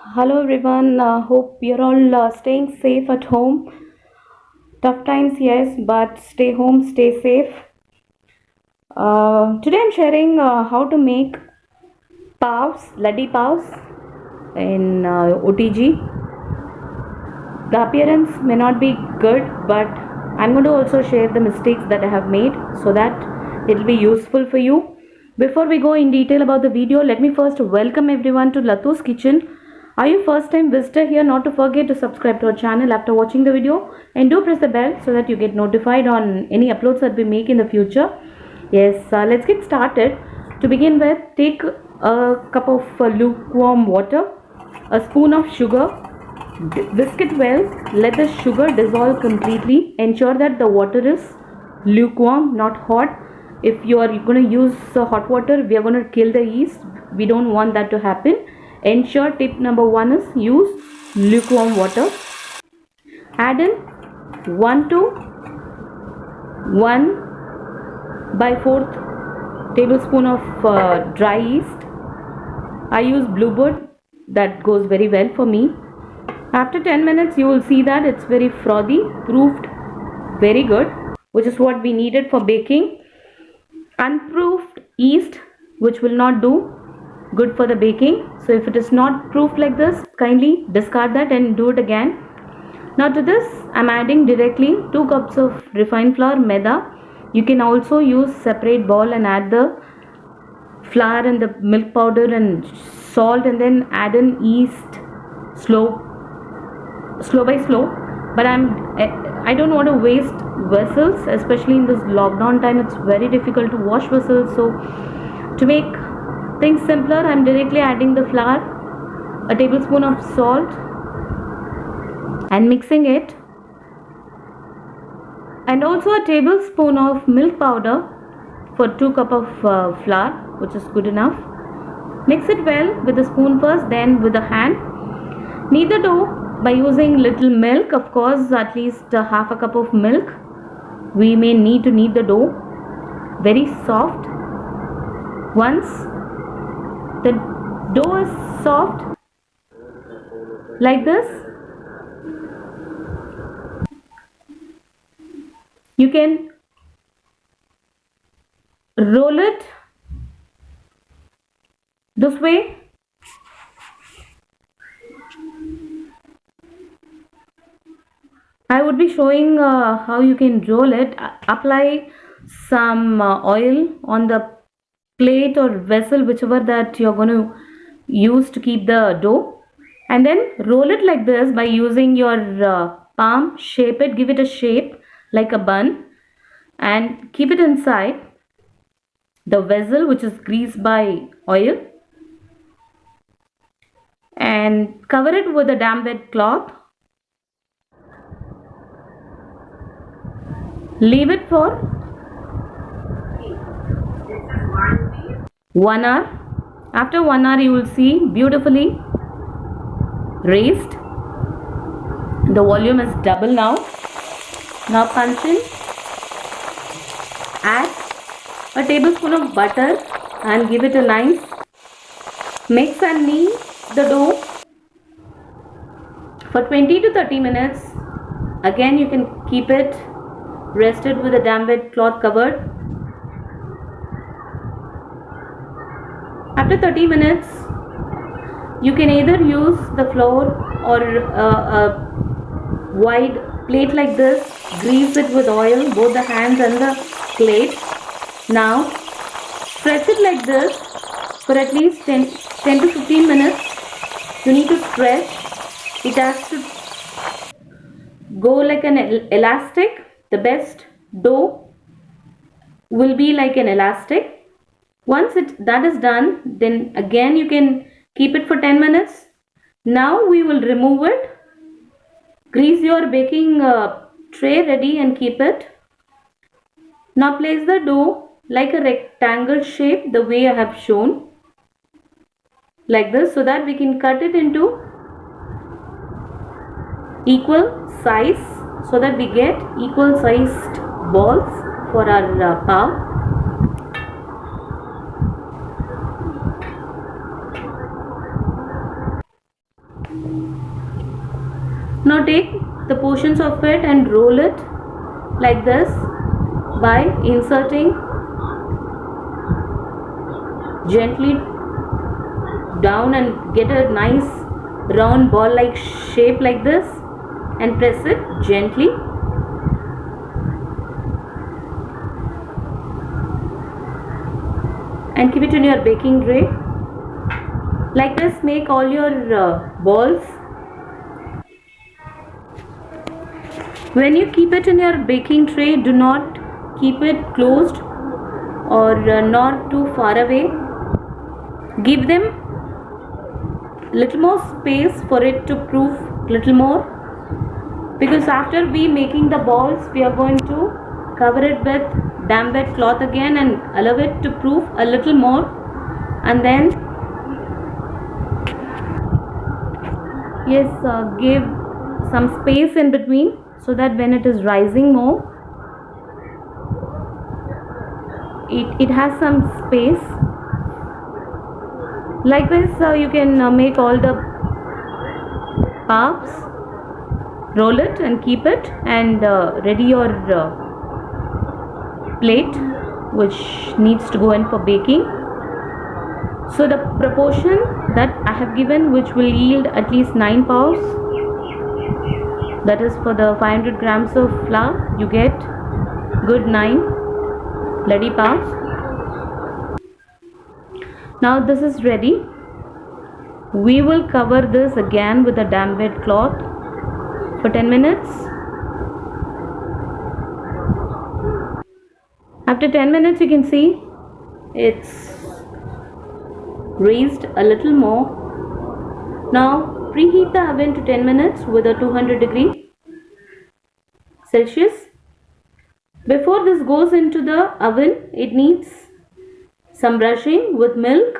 Hello everyone. Hope you're all staying safe at home. Tough times, yes, but stay home, stay safe. Today I'm sharing how to make laddi pavs in OTG. The appearance may not be good, but I'm going to also share the mistakes that I have made so that it'll be useful for you. Before we go in detail about the video, let me first welcome everyone to Latu's Kitchen. Are you first time visitor here? Not to forget to subscribe to our channel after watching the video, and do press the bell so that you get notified on any uploads that we make in the future. Yes, let's get started. To begin with, take a cup of lukewarm water, a spoon of sugar, whisk it well, let the sugar dissolve completely. Ensure that the water is lukewarm, not hot. If you are going to use hot water, we are going to kill the yeast. We don't want that to happen. Ensure tip number 1 is use lukewarm water. Add in 1 to 1/4 tablespoon of dry yeast. I use Bluebird, that goes very well for me. After 10 minutes you will see that it's very frothy, proofed very good, which is what we needed for baking. Unproofed yeast, which will not do good for the baking. So if it is not proofed like this, kindly discard that and do it again. Now to this I'm adding directly 2 cups of refined flour, maida. You can also use separate bowl and add the flour and the milk powder and salt, and then add in yeast slow by slow. But I don't want to waste vessels, especially in this lockdown time. It's very difficult to wash vessels, so to make things simpler, I'm directly adding the flour, a tablespoon of salt, and mixing it, and also a tablespoon of milk powder for 2 cup of flour, which is good enough. Mix it well with a spoon first, then with a hand. Knead the dough by using little milk, of course, at least half a cup of milk. We may need to knead the dough very soft. Once the dough is soft like this, you can roll it this way. I would be showing how you can roll it. Apply some oil on the plate or vessel, whichever that you're going to use to keep the dough, and then roll it like this by using your palm. Shape it, give it a shape like a bun, and keep it inside the vessel, which is greased by oil, and cover it with a damp wet cloth. Leave it for 1 hour. After 1 hour you will see beautifully raised. The volume is double now. Now punch in. Add a tablespoon of butter and give it a nice mix and knead the dough for 20 to 30 minutes. Again, you can keep it rested with a damp wet cloth covered. After 30 minutes, you can either use the flour or a wide plate like this. Grease it with oil, both the hands and the plate. Now press it like this for at least 10 to 15 minutes. You need to stretch. It has to go like an elastic. The best dough will be like an elastic. Once that is done, then again you can keep it for 10 minutes. Now we will remove it. Grease your baking tray ready and keep it. Now place the dough like a rectangle shape, the way I have shown, like this, so that we can cut it into equal size, so that we get equal sized balls for our pav. Now take the portions of it and roll it like this by inserting gently down and get a nice round ball like shape like this and press it gently. And keep it in your baking tray. Like this, make all your balls. When you keep it in your baking tray, do not keep it closed or not too far away. Give them little more space for it to proof little more, because after we making the balls, we are going to cover it with damp wet cloth again and allow it to proof a little more, and then give some space in between so that when it is rising more, it has some space. Like this, you can make all the puffs, roll it and keep it, and ready your plate which needs to go in for baking. So the proportion that I have given, which will yield at least 9 paos, that is for the 500 grams of flour, you get good 9 laddi paos. Now this is ready. We will cover this again with a damp wet cloth for 10 minutes. After 10 minutes, you can see it's raised a little more. Now preheat the oven to 10 minutes with a 200°C. Before this goes into the oven, it needs some brushing with milk.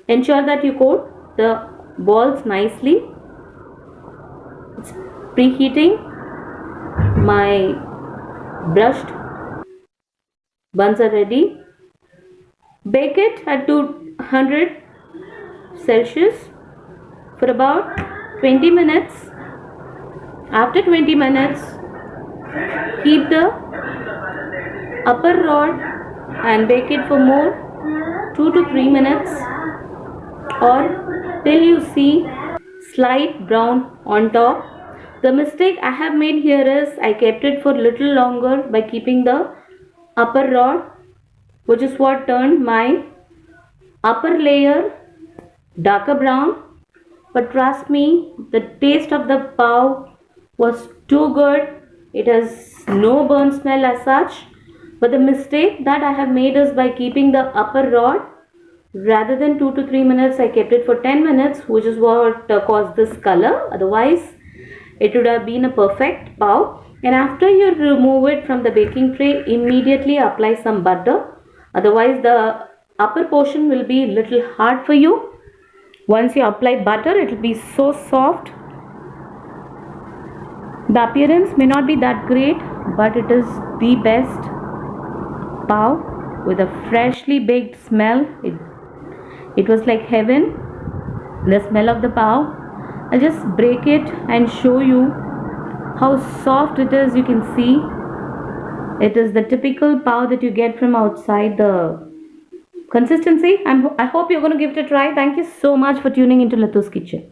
Ensure that you coat the balls nicely. It's preheating. My brushed buns are ready. Bake it at 200°C for about 20 minutes. After 20 minutes, keep the upper rod and bake it for more 2 to 3 minutes, or till you see slight brown on top. The mistake I have made here is I kept it for little longer by keeping the upper rod, which is what turned my upper layer darker brown. But trust me, the taste of the pav was too good. It has no burn smell as such. But the mistake that I have made is by keeping the upper rod, rather than 2 to 3 minutes, I kept it for 10 minutes, which is what caused this color. Otherwise, it would have been a perfect pav. And after you remove it from the baking tray, immediately apply some butter. Otherwise, the upper portion will be little hard for you. Once you apply butter, it will be so soft. The appearance may not be that great, but it is the best pav with a freshly baked smell. It was like heaven, the smell of the pav. I'll just break it and show you how soft it is. You can see it is the typical pav that you get from outside. The consistency, I hope you're going to give it a try. Thank you so much for tuning into Latu's Kitchen.